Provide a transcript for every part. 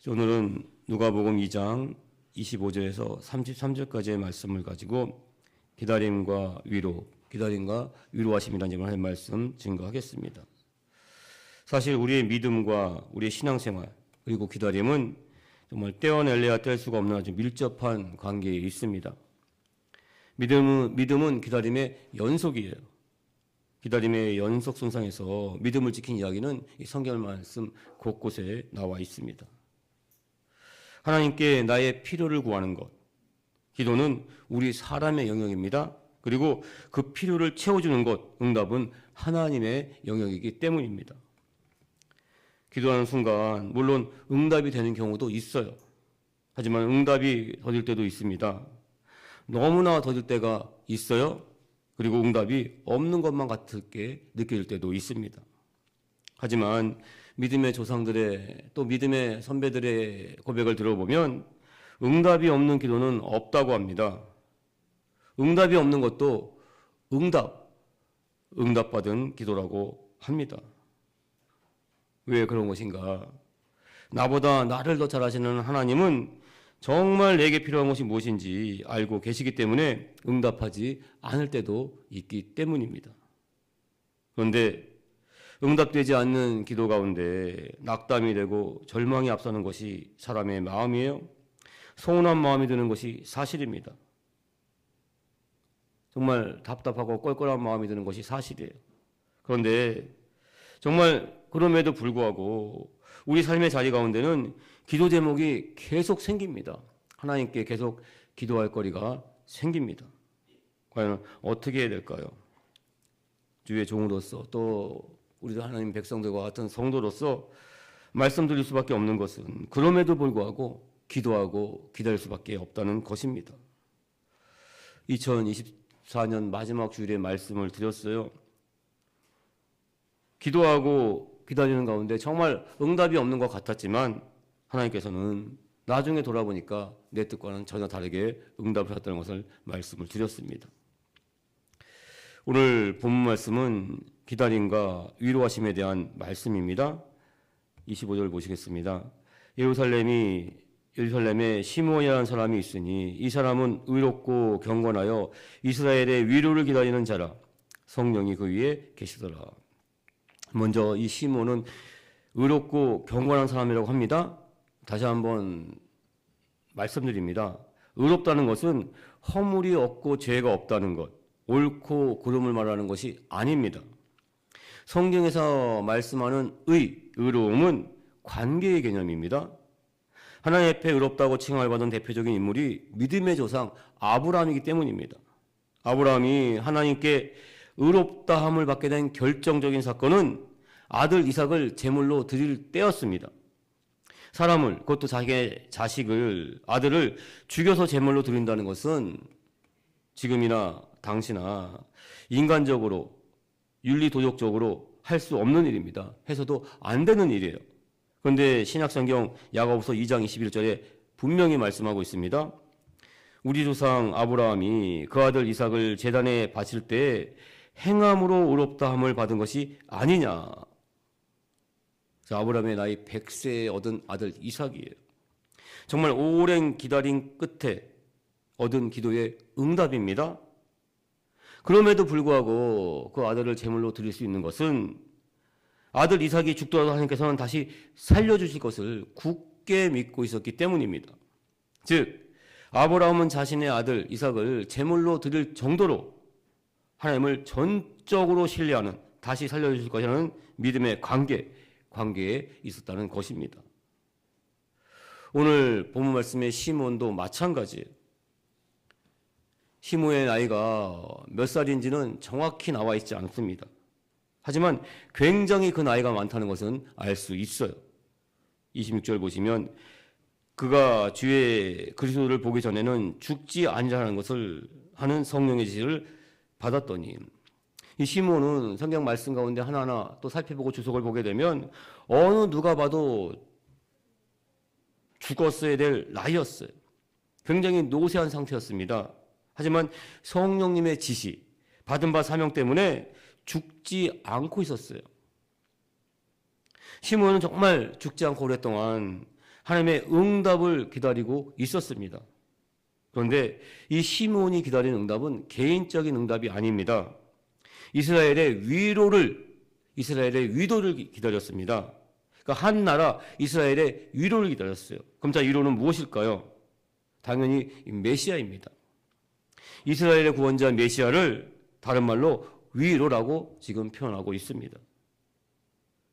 오늘은 누가복음 2장 25절에서 33절까지의 말씀을 가지고 기다림과 위로하심이라는 제목을 할 말씀 증거하겠습니다. 사실 우리의 믿음과 우리의 신앙생활 그리고 기다림은 정말 떼어낼래야 뗄 수가 없는 아주 밀접한 관계에 있습니다. 믿음은 기다림의 연속이에요. 기다림의 연속 선상에서 믿음을 지킨 이야기는 이 성경 말씀 곳곳에 나와 있습니다. 하나님께 나의 필요를 구하는 것, 기도는 우리 사람의 영역입니다. 그리고 그 필요를 채워주는 것, 응답은 하나님의 영역이기 때문입니다. 기도하는 순간 물론 응답이 되는 경우도 있어요. 하지만 응답이 더딜 때도 있습니다. 너무나 더딜 때가 있어요. 그리고 응답이 없는 것만 같게 느낄 때도 있습니다. 하지만 믿음의 조상들의 또 믿음의 선배들의 고백을 들어보면 응답이 없는 기도는 없다고 합니다. 응답이 없는 것도 응답받은 기도라고 합니다. 왜 그런 것인가? 나보다 나를 더 잘 아시는 하나님은 정말 내게 필요한 것이 무엇인지 알고 계시기 때문에 응답하지 않을 때도 있기 때문입니다. 그런데 응답되지 않는 기도 가운데 낙담이 되고 절망이 앞서는 것이 사람의 마음이에요. 서운한 마음이 드는 것이 사실입니다. 정말 답답하고 껄껄한 마음이 드는 것이 사실이에요. 그런데 정말 그럼에도 불구하고 우리 삶의 자리 가운데는 기도 제목이 계속 생깁니다. 하나님께 계속 기도할 거리가 생깁니다. 과연 어떻게 해야 될까요? 주의 종으로서 또 우리도 하나님 백성들과 같은 성도로서 말씀드릴 수밖에 없는 것은 그럼에도 불구하고 기도하고 기다릴 수밖에 없다는 것입니다. 2024년 마지막 주일에 말씀을 드렸어요. 기도하고 기다리는 가운데 정말 응답이 없는 것 같았지만 하나님께서는 나중에 돌아보니까 내 뜻과는 전혀 다르게 응답을 하셨다는 것을 말씀을 드렸습니다. 오늘 본문 말씀은 기다림과 위로하심에 대한 말씀입니다. 25절 보시겠습니다. 예루살렘에 시므온이라는 사람이 있으니 이 사람은 의롭고 경건하여 이스라엘의 위로를 기다리는 자라. 성령이 그 위에 계시더라. 먼저 이 시므온은 의롭고 경건한 사람이라고 합니다. 다시 한번 말씀드립니다. 의롭다는 것은 허물이 없고 죄가 없다는 것, 옳고 그름을 말하는 것이 아닙니다. 성경에서 말씀하는 의로움은 관계의 개념입니다. 하나님 앞에 의롭다고 칭함을 받은 대표적인 인물이 믿음의 조상 아브라함이기 때문입니다. 아브라함이 하나님께 의롭다함을 받게 된 결정적인 사건은 아들 이삭을 제물로 드릴 때였습니다. 사람을, 그것도 자기의 아들을 죽여서 제물로 드린다는 것은 지금이나 당시나 인간적으로 윤리도덕적으로 할 수 없는 일입니다. 해서도 안 되는 일이에요. 그런데 신약성경 야고보서 2장 21절에 분명히 말씀하고 있습니다. 우리 조상 아브라함이 그 아들 이삭을 제단에 바칠 때 행함으로 의롭다함을 받은 것이 아니냐. 아브라함의 나이 100세에 얻은 아들 이삭이에요. 정말 오랜 기다림 끝에 얻은 기도의 응답입니다. 그럼에도 불구하고 그 아들을 제물로 드릴 수 있는 것은 아들 이삭이 죽더라도 하나님께서는 다시 살려주실 것을 굳게 믿고 있었기 때문입니다. 즉 아브라함은 자신의 아들 이삭을 제물로 드릴 정도로 하나님을 전적으로 신뢰하는, 다시 살려주실 것이라는 믿음의 관계에 있었다는 것입니다. 오늘 본문 말씀의 시므온도 마찬가지예요. 시므온의 나이가 몇 살인지는 정확히 나와 있지 않습니다. 하지만 굉장히 그 나이가 많다는 것은 알 수 있어요. 26절 보시면 그가 주의 그리스도를 보기 전에는 죽지 아니라는 것을 하는 성령의 지시를 받았더니, 이 시므온은 성경 말씀 가운데 하나하나 또 살펴보고 주석을 보게 되면 어느 누가 봐도 죽었어야 될 나이였어요. 굉장히 노쇠한 상태였습니다. 하지만 성령님의 지시, 받은 바 사명 때문에 죽지 않고 있었어요. 시므온은 정말 죽지 않고 오랫동안 하나님의 응답을 기다리고 있었습니다. 그런데 이 시므온이 기다린 응답은 개인적인 응답이 아닙니다. 이스라엘의 위로를 기다렸습니다. 그러니까 한 나라 이스라엘의 위로를 기다렸어요. 그럼 자, 위로는 무엇일까요? 당연히 메시아입니다. 이스라엘의 구원자 메시아를 다른 말로 위로라고 지금 표현하고 있습니다.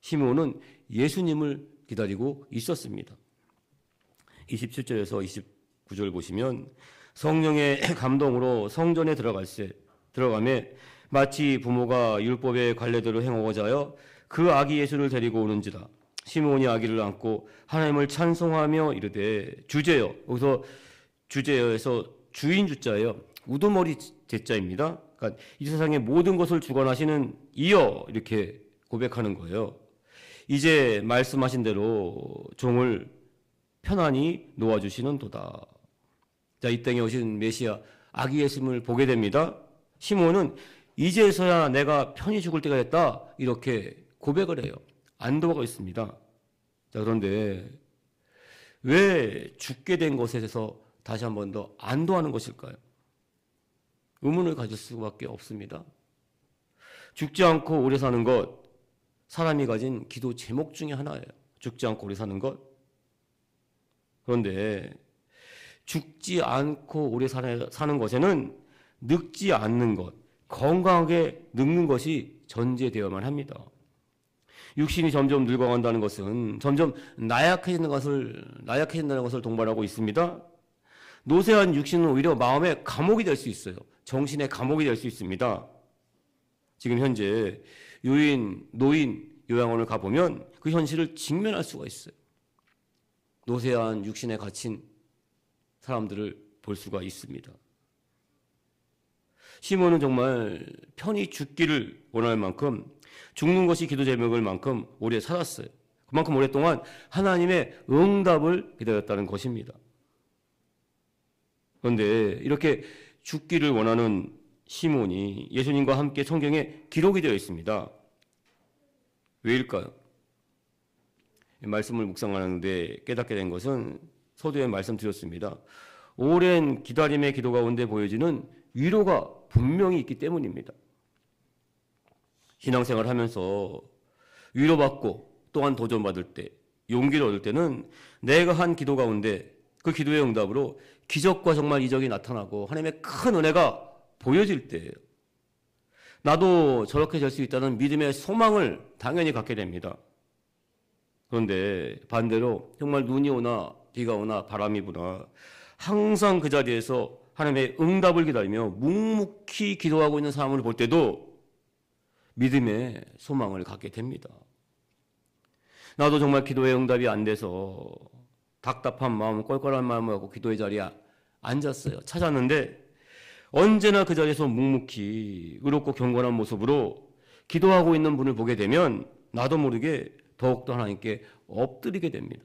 시므온은 예수님을 기다리고 있었습니다. 27절에서 29절 보시면 성령의 감동으로 성전에 들어가매 마치 부모가 율법의 관례대로 행하고자 하여 그 아기 예수를 데리고 오는지라. 시므온이 아기를 안고 하나님을 찬송하며 이르되 주제여. 여기서 주제여에서 주인 주자예요. 우두머리 제자입니다. 그러니까 이 세상의 모든 것을 주관하시는 이여 이렇게 고백하는 거예요. 이제 말씀하신 대로 종을 편안히 놓아주시는 도다. 자, 이 땅에 오신 메시아 아기 예수님을 보게 됩니다. 시므온은 이제서야 내가 편히 죽을 때가 됐다 이렇게 고백을 해요. 안도하고 있습니다. 자, 그런데 왜 죽게 된 것에 대해서 다시 한 번 더 안도하는 것일까요? 의문을 가질 수밖에 없습니다. 죽지 않고 오래 사는 것, 사람이 가진 기도 제목 중에 하나예요. 죽지 않고 오래 사는 것. 그런데 죽지 않고 오래 사는 것에는 늙지 않는 것, 건강하게 늙는 것이 전제되어야만 합니다. 육신이 점점 늙어간다는 것은 점점 나약해진다는 것을 동반하고 있습니다. 노쇠한 육신은 오히려 마음의 감옥이 될 수 있어요. 정신의 감옥이 될 수 있습니다. 지금 현재 노인 요양원을 가보면 그 현실을 직면할 수가 있어요. 노쇠한 육신에 갇힌 사람들을 볼 수가 있습니다. 시몬은 정말 편히 죽기를 원할 만큼 죽는 것이 기도 제목일 만큼 오래 살았어요. 그만큼 오랫동안 하나님의 응답을 기다렸다는 것입니다. 그런데 이렇게 죽기를 원하는 시몬이 예수님과 함께 성경에 기록이 되어 있습니다. 왜일까요? 말씀을 묵상하는데 깨닫게 된 것은 서두에 말씀드렸습니다. 오랜 기다림의 기도 가운데 보여지는 위로가 분명히 있기 때문입니다. 신앙생활을 하면서 위로받고 또한 도전받을 때, 용기를 얻을 때는 내가 한 기도 가운데 그 기도의 응답으로 기적과 정말 이적이 나타나고 하나님의 큰 은혜가 보여질 때예요. 나도 저렇게 될 수 있다는 믿음의 소망을 당연히 갖게 됩니다. 그런데 반대로 정말 눈이 오나 비가 오나 바람이 부나 항상 그 자리에서 하나님의 응답을 기다리며 묵묵히 기도하고 있는 사람을 볼 때도 믿음의 소망을 갖게 됩니다. 나도 정말 기도의 응답이 안 돼서 답답한 마음, 껄껄한 마음을 갖고 기도의 자리에 앉았어요. 찾았는데 언제나 그 자리에서 묵묵히 의롭고 경건한 모습으로 기도하고 있는 분을 보게 되면 나도 모르게 더욱더 하나님께 엎드리게 됩니다.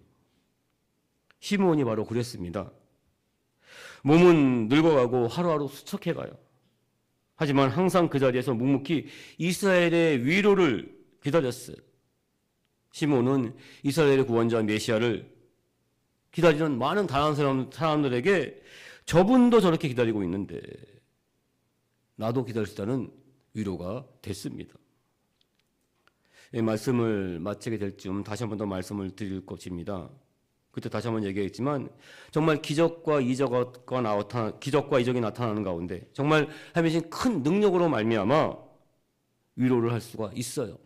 시므온이 바로 그랬습니다. 몸은 늙어가고 하루하루 수척해가요. 하지만 항상 그 자리에서 묵묵히 이스라엘의 위로를 기다렸어요. 시므온은 이스라엘의 구원자 메시아를 기다리는 많은 다른 사람들에게 저분도 저렇게 기다리고 있는데 나도 기다릴 수 있다는 위로가 됐습니다. 이 말씀을 마치게 될 즈음 다시 한 번 더 말씀을 드릴 것입니다. 그때 다시 한 번 얘기했지만 정말 기적과 이적이 나타나는 가운데 정말 하나님의 큰 능력으로 말미암아 위로를 할 수가 있어요.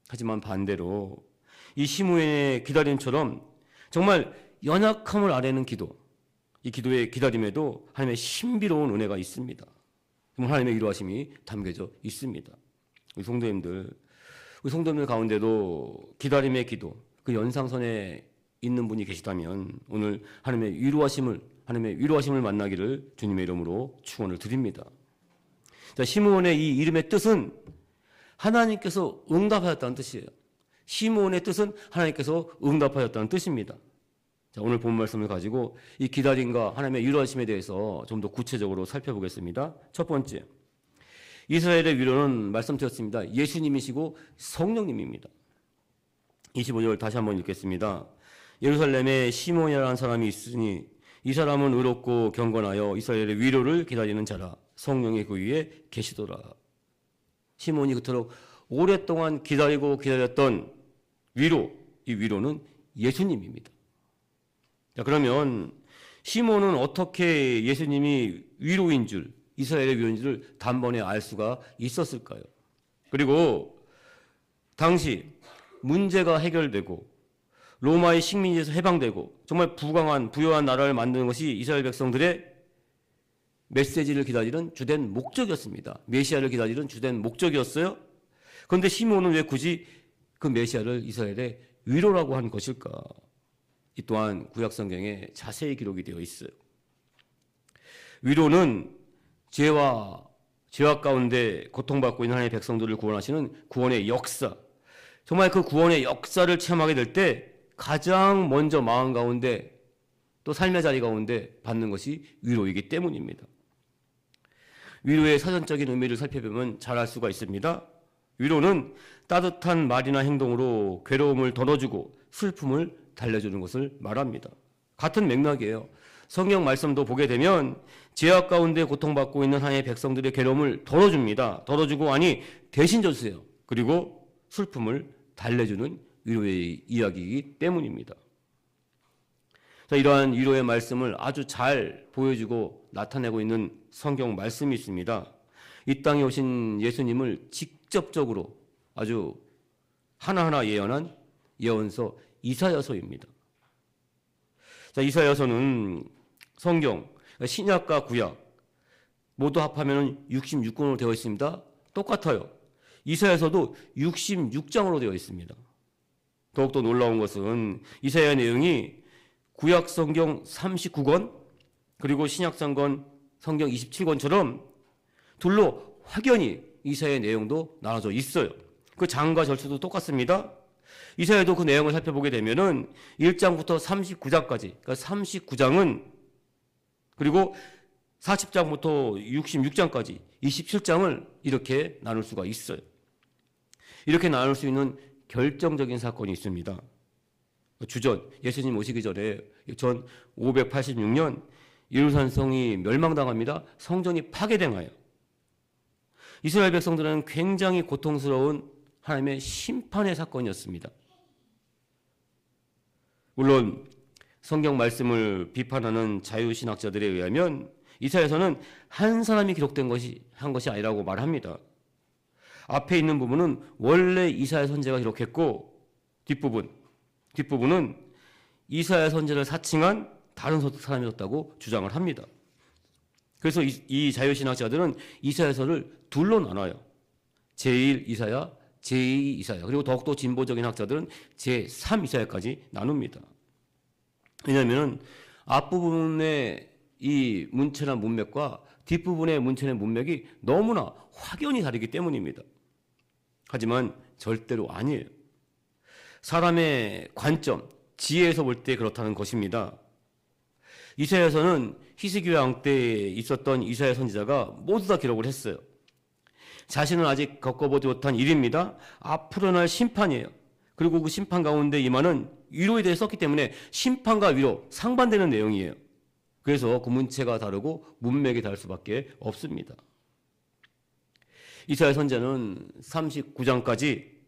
하지만 반대로 이 시므온의 기다림처럼 정말 연약함을 아뢰는 기도, 이 기도의 기다림에도 하나님의 신비로운 은혜가 있습니다. 정말 하나님의 위로하심이 담겨져 있습니다. 우리 성도님들 가운데도 기다림의 기도, 그 연상선에 있는 분이 계시다면 오늘 하나님의 위로하심을 만나기를 주님의 이름으로 축원을 드립니다. 자, 시므온의 이 이름의 뜻은 하나님께서 응답하였다는 뜻이에요. 시므온의 뜻은 하나님께서 응답하였다는 뜻입니다. 자, 오늘 본 말씀을 가지고 이 기다림과 하나님의 위로하심에 대해서 좀 더 구체적으로 살펴보겠습니다. 첫 번째, 이스라엘의 위로는 말씀드렸습니다. 예수님이시고 성령님입니다. 25절 다시 한번 읽겠습니다. 예루살렘에 시몬이라는 사람이 있으니 이 사람은 의롭고 경건하여 이스라엘의 위로를 기다리는 자라. 성령이 그 위에 계시더라. 시몬이 그토록 오랫동안 기다렸던 위로, 이 위로는 예수님입니다. 자, 그러면 시몬은 어떻게 예수님이 위로인 줄, 이스라엘의 위로인 줄을 단번에 알 수가 있었을까요? 그리고 당시 문제가 해결되고 로마의 식민지에서 해방되고 정말 부유한 나라를 만드는 것이 이스라엘 백성들의 메시지를 기다리는 주된 목적이었습니다. 메시아를 기다리는 주된 목적이었어요. 그런데 시몬은 왜 굳이 그 메시아를 이스라엘의 위로라고 한 것일까? 이 또한 구약 성경에 자세히 기록이 되어 있어요. 위로는 죄와 가운데 고통받고 있는 하나님의 백성들을 구원하시는 구원의 역사, 정말 그 구원의 역사를 체험하게 될 때 가장 먼저 마음 가운데 또 삶의 자리 가운데 받는 것이 위로이기 때문입니다. 위로의 사전적인 의미를 살펴보면 잘 알 수가 있습니다. 위로는 따뜻한 말이나 행동으로 괴로움을 덜어주고 슬픔을 달래주는 것을 말합니다. 같은 맥락이에요. 성경 말씀도 보게 되면 죄악 가운데 고통받고 있는 하나님의 백성들의 괴로움을 덜어줍니다. 덜어주고 대신 져주세요. 그리고 슬픔을 달래주는 위로의 이야기이기 때문입니다. 자, 이러한 위로의 말씀을 아주 잘 보여주고 나타내고 있는 성경 말씀이 있습니다. 이 땅에 오신 예수님을 직접적으로 아주 하나하나 예언한 예언서 이사야서입니다. 자, 이사야서는 성경, 신약과 구약 모두 합하면 66권으로 되어 있습니다. 똑같아요. 이사야서도 66장으로 되어 있습니다. 더욱더 놀라운 것은 이사야 내용이 구약 성경 39권 그리고 신약 성경 27권처럼 둘로 확연히 이사야의 내용도 나눠져 있어요. 그 장과 절수도 똑같습니다. 이사야도 그 내용을 살펴보게 되면은 1장부터 39장까지, 그러니까 39장은 그리고 40장부터 66장까지 27장을 이렇게 나눌 수가 있어요. 이렇게 나눌 수 있는 결정적인 사건이 있습니다. 주전, 예수님 오시기 전에 전 586년 예루살렘 성이 멸망당합니다. 성전이 파괴당하여 이스라엘 백성들은 굉장히 고통스러운 하나님의 심판의 사건이었습니다. 물론 성경 말씀을 비판하는 자유신학자들에 의하면 이사야서는 한 사람이 한 것이 아니라고 말합니다. 앞에 있는 부분은 원래 이사야 선지자가 기록했고 뒷부분은 이사야 선지자를 사칭한 다른 사람이었다고 주장을 합니다. 그래서 이 자유신학자들은 이사야서를 둘로 나눠요. 제1 이사야, 제2 이사야, 그리고 더욱더 진보적인 학자들은 제3 이사야까지 나눕니다. 왜냐하면 앞부분의 이 문체나 문맥과 뒷부분의 문체나 문맥이 너무나 확연히 다르기 때문입니다. 하지만 절대로 아니에요. 사람의 관점, 지혜에서 볼 때 그렇다는 것입니다. 이사야서는 히스기야 왕 때 있었던 이사야 선지자가 모두 다 기록을 했어요. 자신은 아직 겪어보지 못한 일입니다. 앞으로 날 심판이에요. 그리고 그 심판 가운데 임하는 위로에 대해 썼기 때문에 심판과 위로 상반되는 내용이에요. 그래서 그 문체가 다르고 문맥이 다를 수밖에 없습니다. 이사야 선지자는 39장까지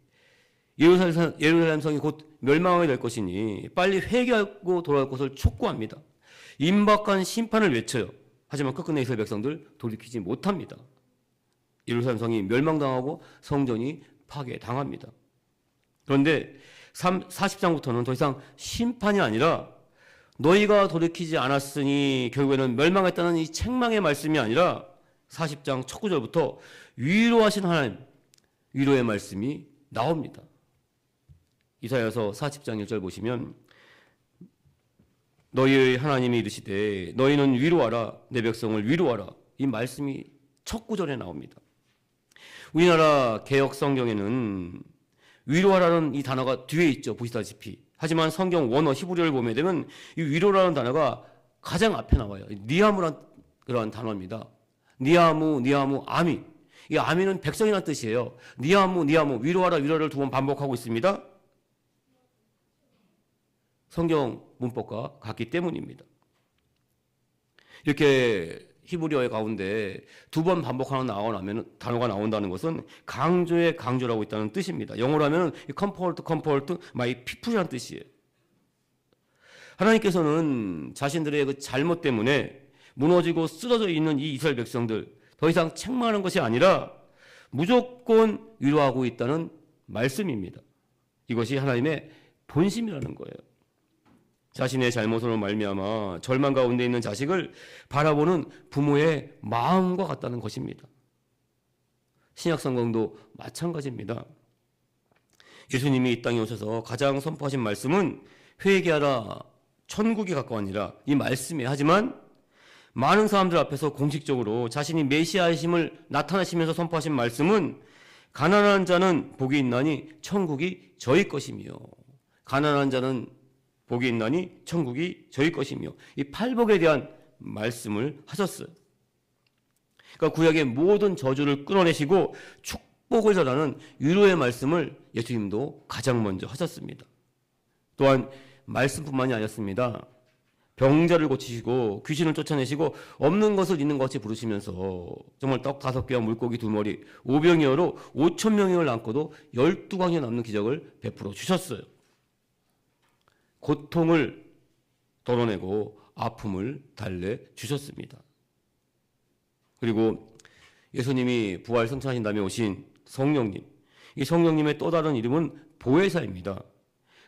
예루살렘 성이 곧 멸망하게 될 것이니 빨리 회개하고 돌아올 것을 촉구합니다. 임박한 심판을 외쳐요. 하지만 끝끝내 이스라엘 백성들 돌이키지 못합니다. 예루살렘 성이 멸망당하고 성전이 파괴당합니다. 그런데 40장부터는 더 이상 심판이 아니라 너희가 돌이키지 않았으니 결국에는 멸망했다는 이 책망의 말씀이 아니라 40장 첫 구절부터 위로하신 하나님, 위로의 말씀이 나옵니다. 이사야서 40장 1절 보시면 너희의 하나님이 이르시되 너희는 위로하라, 내 백성을 위로하라, 이 말씀이 첫 구절에 나옵니다. 우리나라 개역 성경에는 위로하라는 이 단어가 뒤에 있죠. 보시다시피. 하지만 성경 원어 히브리어를 보게 되면 이 위로라는 단어가 가장 앞에 나와요. 니아무란 그러한 단어입니다. 니아무, 아미. 이 아미는 백성이라는 뜻이에요. 니아무, 위로하라, 위로를 두 번 반복하고 있습니다. 성경 문법과 같기 때문입니다. 이렇게 히브리어의 가운데 두 번 반복하는 단어가 나온다는 것은 강조의 강조라고 있다는 뜻입니다. 영어로 하면 comfort, my people이라는 뜻이에요. 하나님께서는 자신들의 그 잘못 때문에 무너지고 쓰러져 있는 이 이스라엘 백성들 더 이상 책망하는 것이 아니라 무조건 위로하고 있다는 말씀입니다. 이것이 하나님의 본심이라는 거예요. 자신의 잘못으로 말미암아 절망 가운데 있는 자식을 바라보는 부모의 마음과 같다는 것입니다. 신약 성경도 마찬가지입니다. 예수님이 이 땅에 오셔서 가장 선포하신 말씀은 회개하라, 천국이 가까우니라 이 말씀이에요. 하지만 많은 사람들 앞에서 공식적으로 자신이 메시아이심을 나타내시면서 선포하신 말씀은 가난한 자는 복이 있나니 천국이 저희 것이며, 가난한 자는 복이 있나니 천국이 저희 것이며, 이 팔복에 대한 말씀을 하셨어요. 그러니까 구약의 모든 저주를 끊어내시고 축복을 전하는 위로의 말씀을 예수님도 가장 먼저 하셨습니다. 또한 말씀뿐만이 아니었습니다. 병자를 고치시고 귀신을 쫓아내시고 없는 것을 있는 것 같이 부르시면서 정말 떡 5개와 물고기 2마리 5병이어로 5,000명을 안고도 12광이 남는 기적을 베풀어 주셨어요. 고통을 덜어내고 아픔을 달래 주셨습니다. 그리고 예수님이 부활 성천하신 다음에 오신 성령님, 이 성령님의 또 다른 이름은 보혜사입니다.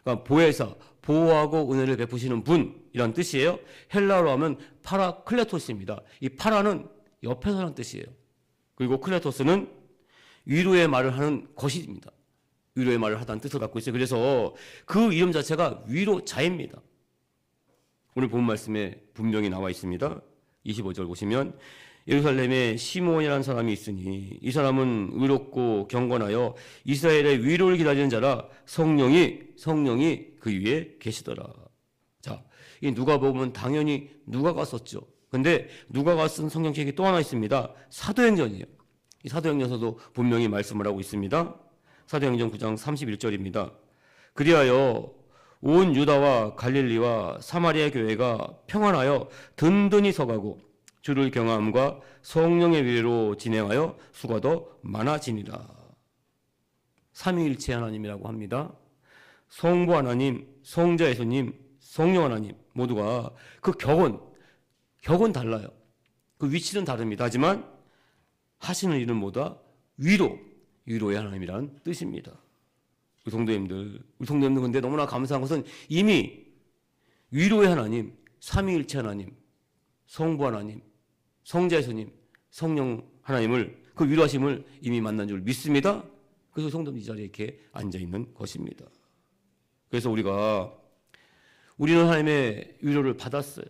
그러니까 보혜사, 보호하고 은혜를 베푸시는 분이란 뜻이에요. 헬라어로 하면 파라클레토스입니다. 이 파라는 옆에서라는 뜻이에요. 그리고 클레토스는 위로의 말을 하는 것입니다. 위로의 말을 하다는 뜻을 갖고 있어요. 그래서 그 이름 자체가 위로자입니다. 오늘 본 말씀에 분명히 나와 있습니다. 25절 보시면 예루살렘에 시므온이라는 사람이 있으니 이 사람은 의롭고 경건하여 이스라엘의 위로를 기다리는 자라 성령이 그 위에 계시더라. 자, 이 누가복음은 당연히 누가가 썼죠. 근데 누가가 쓴 성경책이 또 하나 있습니다. 사도행전이에요. 이 사도행전에서도 분명히 말씀을 하고 있습니다. 사도행전 9장 31절입니다. 그리하여 온 유다와 갈릴리와 사마리아 교회가 평안하여 든든히 서가고 주를 경외함과 성령의 위로 진행하여 수가 더 많아지니라. 삼위일체 하나님이라고 합니다. 성부 하나님, 성자 예수님, 성령 하나님 모두가 그 격은 달라요. 그 위치는 다릅니다. 하지만 하시는 일은 뭐다? 위로의 하나님이라는 뜻입니다. 우리 성도님들 근데 너무나 감사한 것은 이미 위로의 하나님, 삼위일체 하나님, 성부 하나님, 성자 예수님, 성령 하나님을 그 위로하심을 이미 만난 줄 믿습니다. 그래서 성도님 이 자리에 이렇게 앉아 있는 것입니다. 그래서 우리는 하나님의 위로를 받았어요.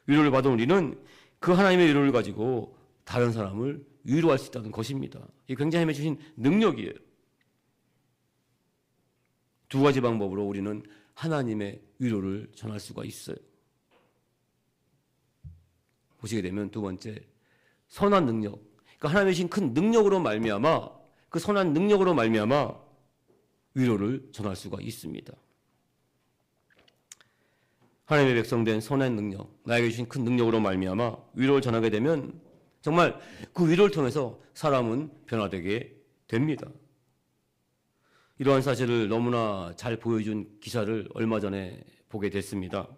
위로를 받은 우리는 그 하나님의 위로를 가지고 다른 사람을 위로할 수 있다는 것입니다. 이게 굉장히 하나님이 주신 능력이에요. 두 가지 방법으로 우리는 하나님의 위로를 전할 수가 있어요. 보시게 되면 두 번째, 선한 능력. 그러니까 하나님의 주신 큰 능력으로 말미암아 그 선한 능력으로 말미암아 위로를 전할 수가 있습니다. 하나님의 백성된 선한 능력, 나에게 주신 큰 능력으로 말미암아 위로를 전하게 되면 정말 그 위로를 통해서 사람은 변화되게 됩니다. 이러한 사실을 너무나 잘 보여준 기사를 얼마 전에 보게 됐습니다.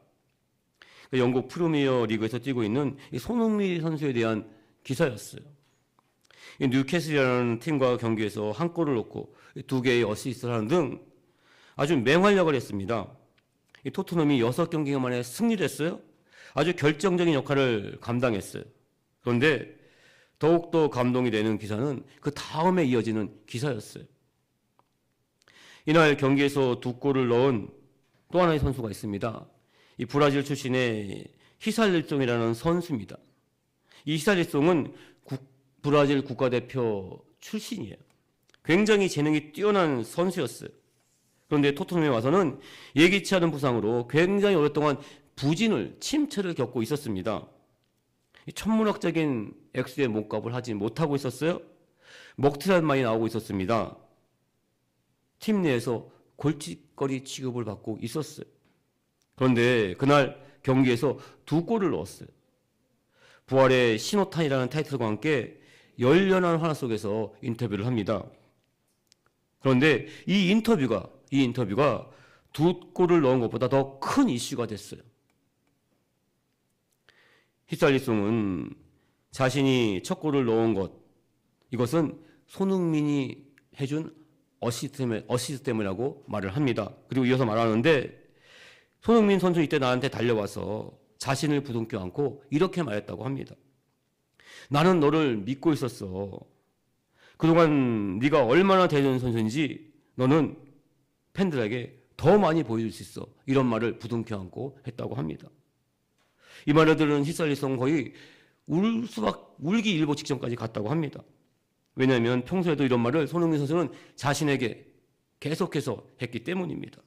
영국 프리미어 리그에서 뛰고 있는 손흥민 선수에 대한 기사였어요. 뉴캐슬이라는 팀과 경기에서 한 골을 넣고 2개의 어시스트를 하는 등 아주 맹활약을 했습니다. 토트넘이 6경기 만에 승리를 했어요. 아주 결정적인 역할을 감당했어요. 그런데 더욱더 감동이 되는 기사는 그 다음에 이어지는 기사였어요. 이날 경기에서 2골을 넣은 또 하나의 선수가 있습니다. 이 브라질 출신의 히살리송이라는 선수입니다. 이 히살리송은 브라질 국가대표 출신이에요. 굉장히 재능이 뛰어난 선수였어요. 그런데 토트넘에 와서는 예기치 않은 부상으로 굉장히 오랫동안 침체를 겪고 있었습니다. 천문학적인 액수의 몸값을 하지 못하고 있었어요. 먹튀란 말이 나오고 있었습니다. 팀 내에서 골칫거리 취급을 받고 있었어요. 그런데 그날 경기에서 2골을 넣었어요. 부활의 신호탄이라는 타이틀과 함께 열렬한 화나 속에서 인터뷰를 합니다. 그런데 이 인터뷰가 2골을 넣은 것보다 더 큰 이슈가 됐어요. 히샬리송은 자신이 첫 골을 넣은 것, 이것은 손흥민이 해준 어시스트 때문이라고 말을 합니다. 그리고 이어서 말하는데, 손흥민 선수 이때 나한테 달려와서 자신을 부둥켜 안고 이렇게 말했다고 합니다. 나는 너를 믿고 있었어. 그동안 네가 얼마나 대단한 선수인지 너는 팬들에게 더 많이 보여줄 수 있어. 이런 말을 부둥켜 안고 했다고 합니다. 이 말을 들은 히샬리송 거의 울기 일보 직전까지 갔다고 합니다. 왜냐하면 평소에도 이런 말을 손흥민 선수는 자신에게 계속해서 했기 때문입니다.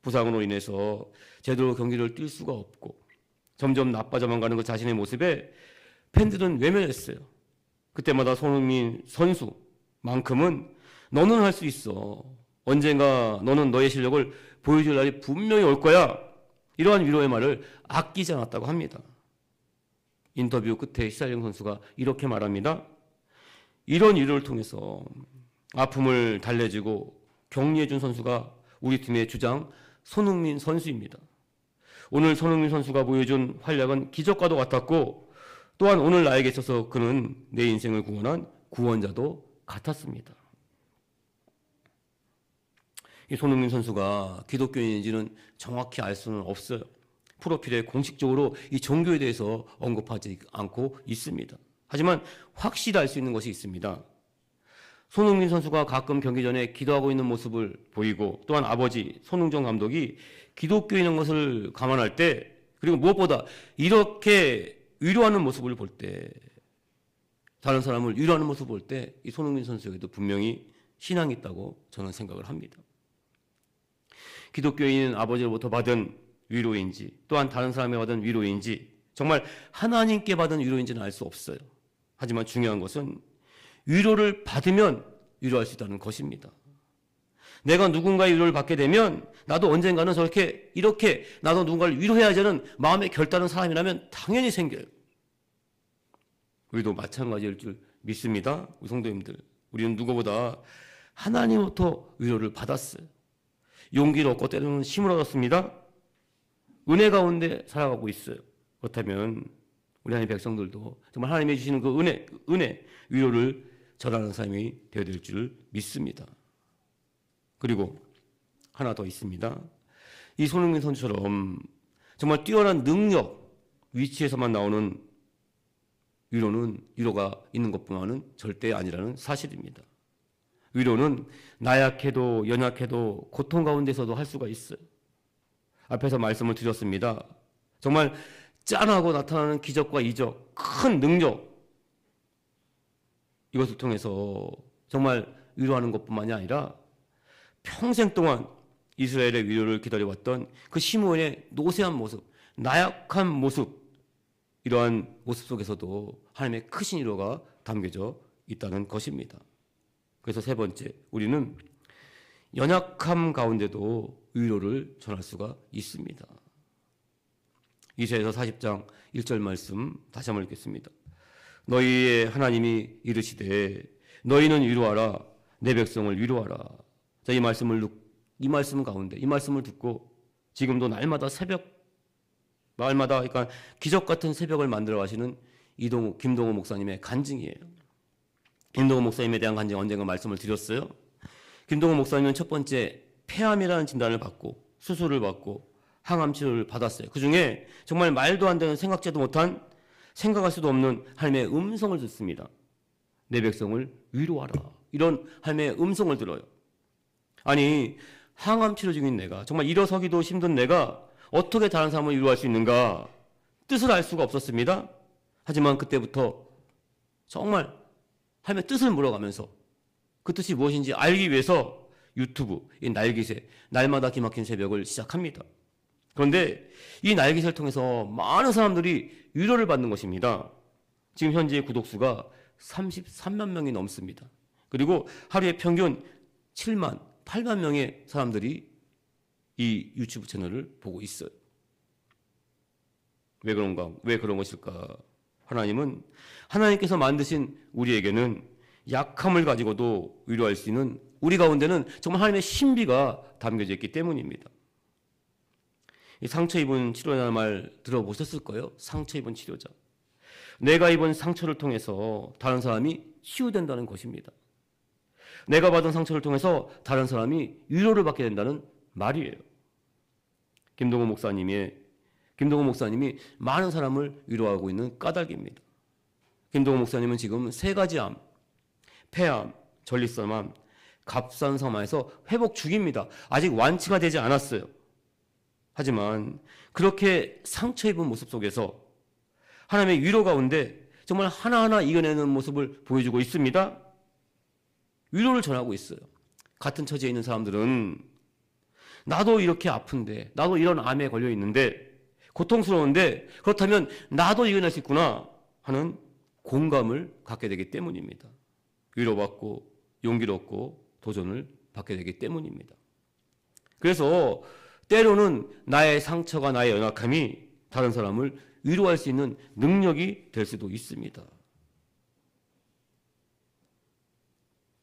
부상으로 인해서 제대로 경기를 뛸 수가 없고 점점 나빠져만 가는 그 자신의 모습에 팬들은 외면했어요. 그때마다 손흥민 선수만큼은 너는 할 수 있어. 언젠가 너는 너의 실력을 보여줄 날이 분명히 올 거야. 이러한 위로의 말을 아끼지 않았다고 합니다. 인터뷰 끝에 히샬리송 선수가 이렇게 말합니다. 이런 위로를 통해서 아픔을 달래주고 격려해준 선수가 우리 팀의 주장 손흥민 선수입니다. 오늘 손흥민 선수가 보여준 활약은 기적과도 같았고 또한 오늘 나에게 있어서 그는 내 인생을 구원한 구원자도 같았습니다. 이 손흥민 선수가 기독교인인지는 정확히 알 수는 없어요. 프로필에 공식적으로 이 종교에 대해서 언급하지 않고 있습니다. 하지만 확실히 알 수 있는 것이 있습니다. 손흥민 선수가 가끔 경기 전에 기도하고 있는 모습을 보이고 또한 아버지 손흥정 감독이 기독교인인 것을 감안할 때 그리고 무엇보다 이렇게 위로하는 모습을 볼 때 다른 사람을 위로하는 모습을 볼 때 이 손흥민 선수에게도 분명히 신앙이 있다고 저는 생각을 합니다. 기독교인 아버지로부터 받은 위로인지 또한 다른 사람이 받은 위로인지 정말 하나님께 받은 위로인지는 알 수 없어요. 하지만 중요한 것은 위로를 받으면 위로할 수 있다는 것입니다. 내가 누군가의 위로를 받게 되면 나도 언젠가는 이렇게 나도 누군가를 위로해야지 하는 마음의 결단은 사람이라면 당연히 생겨요. 우리도 마찬가지일 줄 믿습니다. 우리 성도님들, 우리는 누구보다 하나님부터 위로를 받았어요. 용기를 얻고 때로는 힘을 얻었습니다. 은혜 가운데 살아가고 있어요. 그렇다면 우리 하나님의 백성들도 정말 하나님이 주시는 그 은혜, 위로를 전하는 삶이 되어야 될 줄 믿습니다. 그리고 하나 더 있습니다. 이 손흥민 선수처럼 정말 뛰어난 능력, 위치에서만 나오는 위로가 있는 것뿐만은 절대 아니라는 사실입니다. 위로는 나약해도 연약해도 고통 가운데서도 할 수가 있어요. 앞에서 말씀을 드렸습니다. 정말 짠하고 나타나는 기적과 이적, 큰 능력, 이것을 통해서 정말 위로하는 것뿐만이 아니라 평생 동안 이스라엘의 위로를 기다려왔던 그 시므온의 노쇠한 모습, 나약한 모습, 이러한 모습 속에서도 하나님의 크신 위로가 담겨져 있다는 것입니다. 그래서 세 번째, 우리는 연약함 가운데도 위로를 전할 수가 있습니다. 이사야서 40장 1절 말씀 다시 한번 읽겠습니다. 너희의 하나님이 이르시되 너희는 위로하라, 내 백성을 위로하라. 자, 이 말씀 가운데 이 말씀을 듣고 지금도 날마다 그러니까 기적 같은 새벽을 만들어 가시는 김동호 목사님의 간증이에요. 김동호 목사님에 대한 간증 언젠가 말씀을 드렸어요. 김동호 목사님은 첫 번째 폐암이라는 진단을 받고 수술을 받고 항암 치료를 받았어요. 그중에 정말 말도 안 되는 생각지도 못한 생각할 수도 없는 하나님의 음성을 듣습니다. 내 백성을 위로하라. 이런 하나님의 음성을 들어요. 아니, 항암 치료 중인 내가, 정말 일어서기도 힘든 내가 어떻게 다른 사람을 위로할 수 있는가? 뜻을 알 수가 없었습니다. 하지만 그때부터 정말 하나님의 뜻을 물어가면서 그 뜻이 무엇인지 알기 위해서 유튜브, 이 날기새, 날마다 기막힌 새벽을 시작합니다. 그런데 이 날기새를 통해서 많은 사람들이 위로를 받는 것입니다. 지금 현재 구독수가 33만 명이 넘습니다. 그리고 하루에 평균 7만, 8만 명의 사람들이 이 유튜브 채널을 보고 있어요. 왜 그런가? 왜 그런 것일까? 하나님께서 만드신 우리에게는 약함을 가지고도 위로할 수 있는, 우리 가운데는 정말 하나님의 신비가 담겨져 있기 때문입니다. 이 상처 입은 치료자라는 말 들어보셨을 거예요. 상처 입은 치료자. 내가 입은 상처를 통해서 다른 사람이 치유된다는 것입니다. 내가 받은 상처를 통해서 다른 사람이 위로를 받게 된다는 말이에요. 김동호 목사님이 많은 사람을 위로하고 있는 까닭입니다. 김동호 목사님은 지금 3가지 암, 폐암, 전립선암, 갑상선암에서 회복 중입니다. 아직 완치가 되지 않았어요. 하지만 그렇게 상처 입은 모습 속에서 하나님의 위로 가운데 정말 하나하나 이겨내는 모습을 보여주고 있습니다. 위로를 전하고 있어요. 같은 처지에 있는 사람들은 나도 이렇게 아픈데, 나도 이런 암에 걸려 있는데, 고통스러운데, 그렇다면 나도 이겨낼 수 있구나 하는 공감을 갖게 되기 때문입니다. 위로받고 용기를 얻고 도전을 받게 되기 때문입니다. 그래서 때로는 나의 상처가, 나의 연약함이 다른 사람을 위로할 수 있는 능력이 될 수도 있습니다.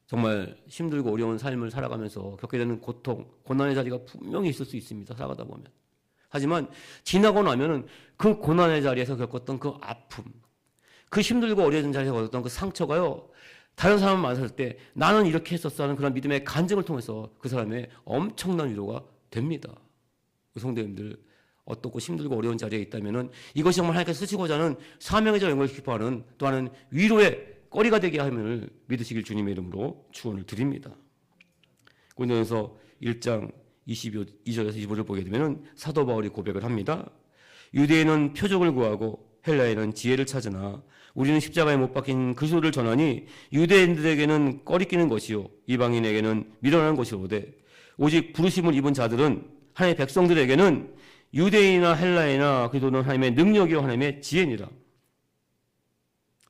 정말 힘들고 어려운 삶을 살아가면서 겪게 되는 고통, 고난의 자리가 분명히 있을 수 있습니다. 살아가다 보면. 하지만 지나고 나면은 그 고난의 자리에서 겪었던 그 아픔, 그 힘들고 어려운 자리에서 겪었던 그 상처가요, 다른 사람을 만났을 때 나는 이렇게 했었어 하는 그런 믿음의 간증을 통해서 그 사람의 엄청난 위로가 됩니다. 성도님들, 어떻고 힘들고 어려운 자리에 있다면은 이것이 정말 하나님께서 쓰시고자 하는 사명의 자 영광을 기뻐하는 또 하는 위로의 거리가 되게 하면을 믿으시길 주님의 이름으로 축원을 드립니다. 고린도전서 1장 22절에서 25절 보게 되면은 사도 바울이 고백을 합니다. 유대인은 표적을 구하고 헬라인은 지혜를 찾으나 우리는 십자가에 못 박힌 그리스도를 전하니 유대인들에게는 꺼리끼는 것이요 이방인에게는 미련한 것이로되 오직 부르심을 입은 자들은 하나님의 백성들에게는 유대인이나 헬라인이나 그리스도는 하나님의 능력이요 하나님의 지혜니라.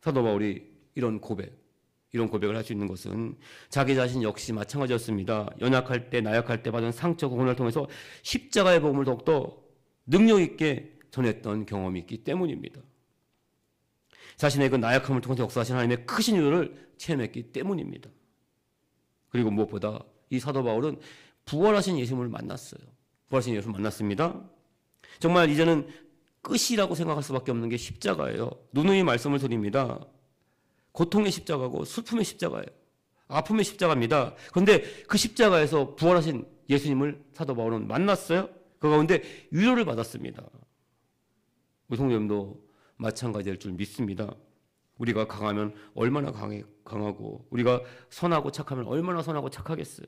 사도 바울이 이런 고백을 할 수 있는 것은 자기 자신 역시 마찬가지였습니다. 연약할 때, 나약할 때 받은 상처, 고난을 통해서 십자가의 복음을 더욱더 능력 있게 전했던 경험이 있기 때문입니다. 자신의 그 나약함을 통해서 역사하신 하나님의 크신 위로를 체험했기 때문입니다. 그리고 무엇보다 이 사도 바울은 부활하신 예수님을 만났어요. 부활하신 예수님을 만났습니다. 정말 이제는 끝이라고 생각할 수밖에 없는 게 십자가예요. 누누이 말씀을 드립니다. 고통의 십자가고 슬픔의 십자가예요. 아픔의 십자가입니다. 그런데 그 십자가에서 부활하신 예수님을 사도 바울은 만났어요. 그 가운데 위로를 받았습니다. 우리 성도님도 마찬가지일 줄 믿습니다. 우리가 강하면 얼마나 강하고 우리가 선하고 착하면 얼마나 선하고 착하겠어요.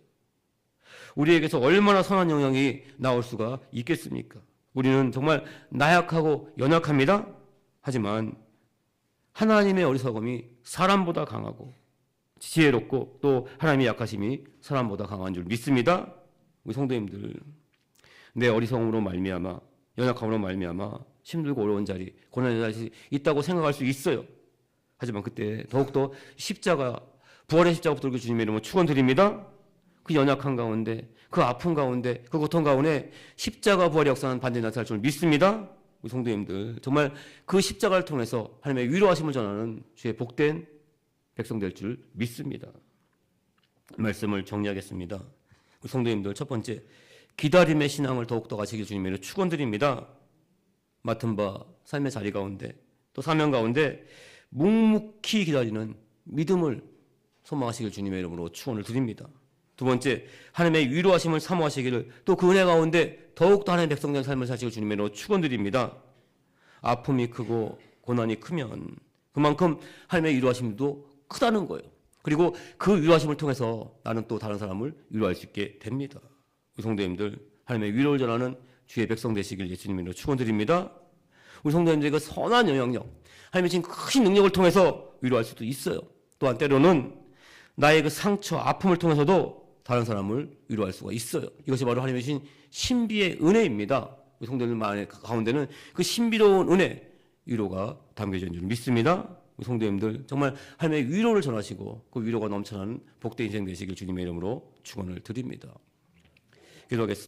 우리에게서 얼마나 선한 영향이 나올 수가 있겠습니까? 우리는 정말 나약하고 연약합니다. 하지만 하나님의 어리석음이 사람보다 강하고 지혜롭고 또 하나님의 약하심이 사람보다 강한 줄 믿습니다. 우리 성도님들, 내 어리석음으로 말미암아 연약함으로 말미암아 힘들고 어려운 자리, 고난의 자리 있다고 생각할 수 있어요. 하지만 그때 더욱더 십자가, 부활의 십자가 붙들고 주님의 이름으로 축원드립니다. 그 연약한 가운데, 그 아픔 가운데, 그 고통 가운데 십자가 부활의 역사는 반드시 나타날 줄 믿습니다. 우리 성도님들, 정말 그 십자가를 통해서 하나님의 위로하심을 전하는 주의 복된 백성 될 줄 믿습니다. 말씀을 정리하겠습니다. 우리 성도님들, 첫 번째, 기다림의 신앙을 더욱더 가지게 주님의 이름으로 축원드립니다. 맡은 바 삶의 자리 가운데 또 사명 가운데 묵묵히 기다리는 믿음을 소망하시길 주님의 이름으로 축원을 드립니다. 두 번째, 하나님의 위로하심을 사모하시기를 또 그 은혜 가운데 더욱더 하나님의 백성된 삶을 사시길 주님의 이름으로 축원드립니다. 아픔이 크고 고난이 크면 그만큼 하나님의 위로하심도 크다는 거예요. 그리고 그 위로하심을 통해서 나는 또 다른 사람을 위로할 수 있게 됩니다. 우리 성도님들, 하나님의 위로를 전하는 주의 백성 되시길 예수님으로 축원드립니다. 우리 성도님들의 그 선한 영향력, 하나님의 주신 큰 능력을 통해서 위로할 수도 있어요. 또한 때로는 나의 그 상처, 아픔을 통해서도 다른 사람을 위로할 수가 있어요. 이것이 바로 하나님의 주신 신비의 은혜입니다. 우리 성도님들 가운데는 그 신비로운 은혜, 위로가 담겨져 있는 줄 믿습니다. 우리 성도님들, 정말 하나님의 위로를 전하시고 그 위로가 넘쳐나는 복된 인생 되시길 주님의 이름으로 축원을 드립니다. 기도하겠습니다.